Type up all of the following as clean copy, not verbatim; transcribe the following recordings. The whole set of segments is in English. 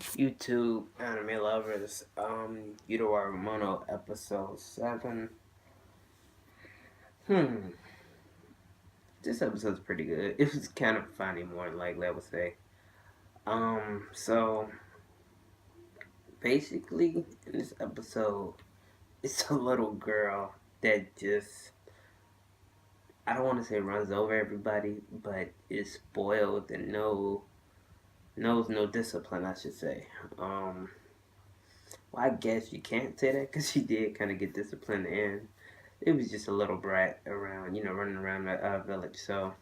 YouTube anime lovers, Utawarerumono episode 7. Hmm, this episode's pretty good. It was kind of funny, more than likely, I would say. So basically, in this episode, it's a little girl that just, I don't want to say runs over everybody, but is spoiled and knows no discipline, I should say. Well, I guess you can't say that because she did kind of get disciplined and it was just a little brat around, running around the village. So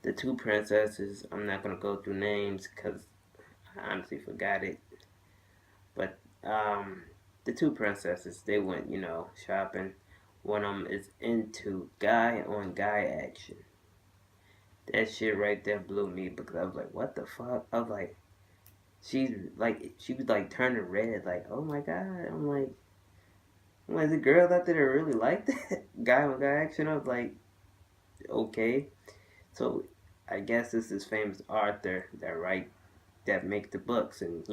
the two princesses, I'm not gonna go through names because I honestly forgot it. But the two princesses, they went, shopping. One of them is into guy on guy action. That shit right there blew me because I was like, what the fuck? I was like, she was like turning red, like, oh my god. I'm like, the girls out there that really like that guy on guy action. I was like, okay. So I guess this is famous author that make the books, and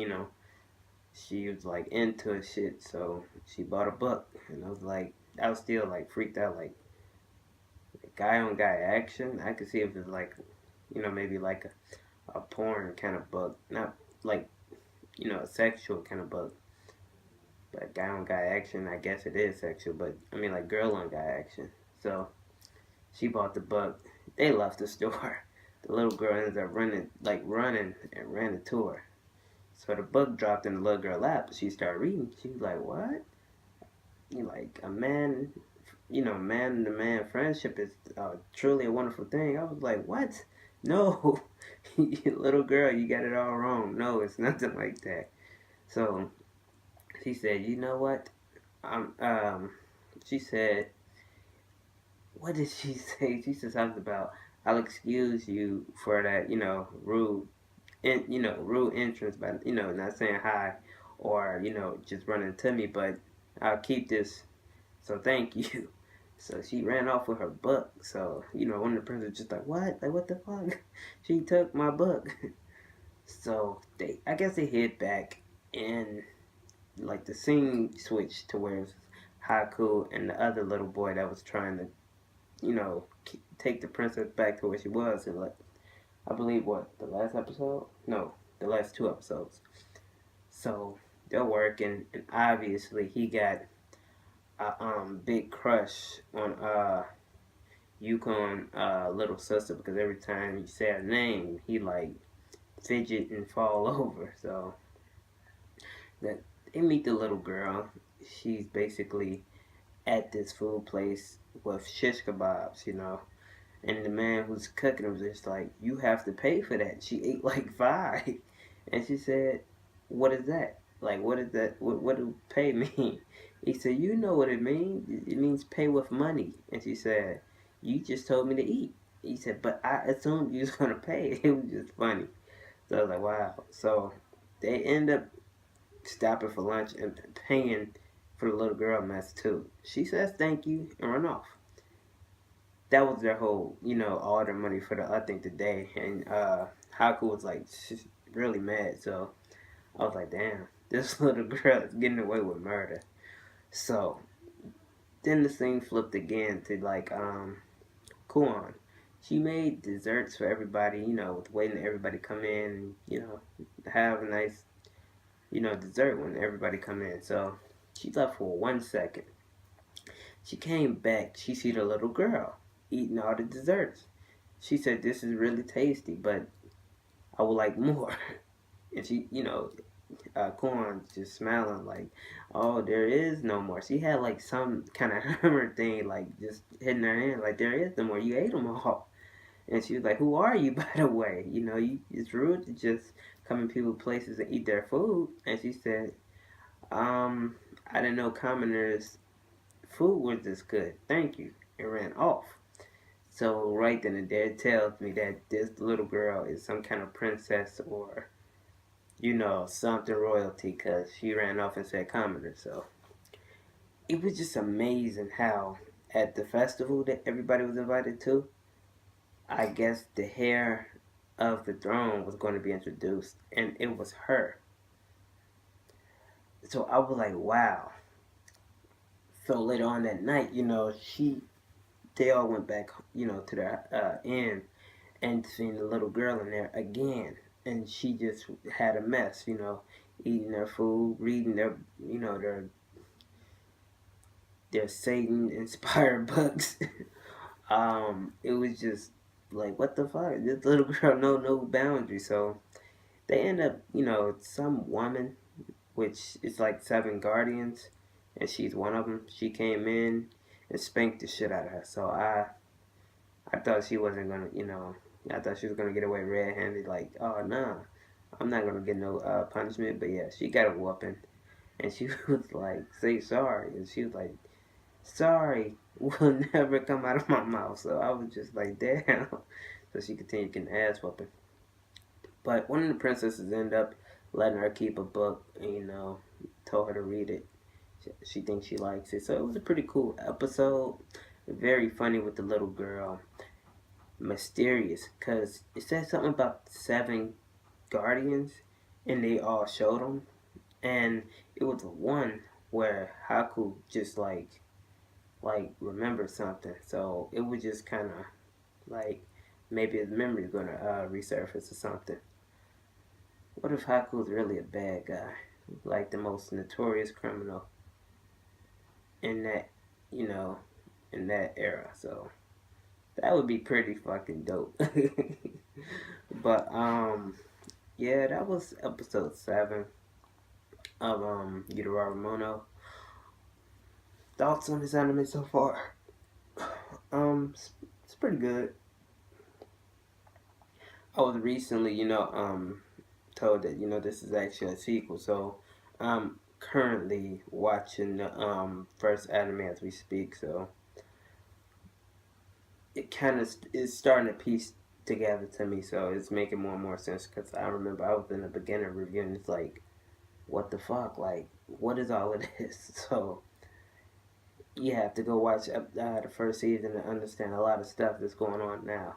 she was like into it shit, so she bought a book, and I was still like freaked out, like guy on guy action. I could see if it's like, maybe like a porn kind of book, not like a sexual kind of book, but guy on guy action. I guess it is sexual, but I mean like girl on guy action. So she bought the book. They left the store. The little girl ended up running and ran into her. So the book dropped in the little girl's lap. She started reading. She was like, "What? You like a man? Man to man friendship is truly a wonderful thing." I was like, "What? No, little girl, you got it all wrong. No, it's nothing like that." So she said, "You know what? Um, um, she said, what did she say? She said something about, I'll excuse you for that, rude entrance by, not saying hi or, just running to me, but I'll keep this. So thank you." So she ran off with her book. So, one of the friends was just like, what? Like, what the fuck? She took my book. So I guess they hit back and like the scene switched to where it was Haku and the other little boy that was trying to take the princess back to where she was in, like, I believe, what, the last episode? No, the last two episodes. So they're working, and obviously he got a big crush on Yukon little sister because every time you say her name, he like fidget and fall over. So that they meet the little girl. She's basically at this food place with shish kebabs, And the man who's cooking was just like, "You have to pay for that." She ate like five, and she said, "What is that? Like, what is that? What do pay mean?" He said, "You know what it means. It means pay with money." And she said, "You just told me to eat." He said, "But I assumed you was gonna pay." It was just funny. So I was like, "Wow." So they end up stopping for lunch and paying for the little girl mess too. She says thank you and run off. That was their whole, all their money for I think the day. And Haku was like really mad. So I was like, damn, this little girl is getting away with murder. So then the scene flipped again to like Kuon. She made desserts for everybody, with waiting to everybody come in and, have a nice, dessert when everybody come in. So she left for 1 second. She came back. She see the little girl eating all the desserts. She said, "This is really tasty, but I would like more." And she, Corn just smiling like, "Oh, there is no more." She had like some kind of hammer thing, like just hitting her hand, like, "There is no more. You ate them all." And she was like, "Who are you, by the way? It's rude to just come in people's places and eat their food." And she said, "I didn't know commoners' food was this good. Thank you," and ran off. So right then and there, it tells me that this little girl is some kind of princess or something royalty because she ran off and said commoner. So it was just amazing how at the festival that everybody was invited to, I guess the hair of the throne was going to be introduced, and it was her. So I was like, wow. So later on that night, they all went back, to their inn, and seen the little girl in there again, and she just had a mess, eating their food, reading their Satan inspired books. It was just like, what the fuck? This little girl no boundaries. So they end up, some woman, which is like 7 guardians, and she's one of them. She came in and spanked the shit out of her. So I thought she wasn't gonna, I thought she was gonna get away red-handed. Like, oh no, I'm not gonna get no punishment. But yeah, she got a whooping, and she was like, say sorry, and she was like, sorry will never come out of my mouth. So I was just like, damn. So she continued getting ass whooping. But one of the princesses ended up letting her keep a book, and told her to read it. She thinks she likes it. So it was a pretty cool episode. Very funny with the little girl. Mysterious, because it said something about 7 guardians, and they all showed them. And it was the one where Haku just remembered something. So it was just kind of like maybe his memory is going to resurface or something. What if Haku's really a bad guy? Like the most notorious criminal in that, in that era. So that would be pretty fucking dope. But yeah, that was episode 7 of Utawarerumono. Thoughts on this anime so far? It's pretty good. I was recently, told that this is actually a sequel, so I'm currently watching the first anime as we speak. So it kind of is starting to piece together to me, so it's making more and more sense. Because I remember I was in the beginner review, and it's like, what the fuck? Like, what is all of this? So you have to go watch the first season to understand a lot of stuff that's going on now.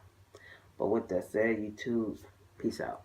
But with that said, YouTube, peace out.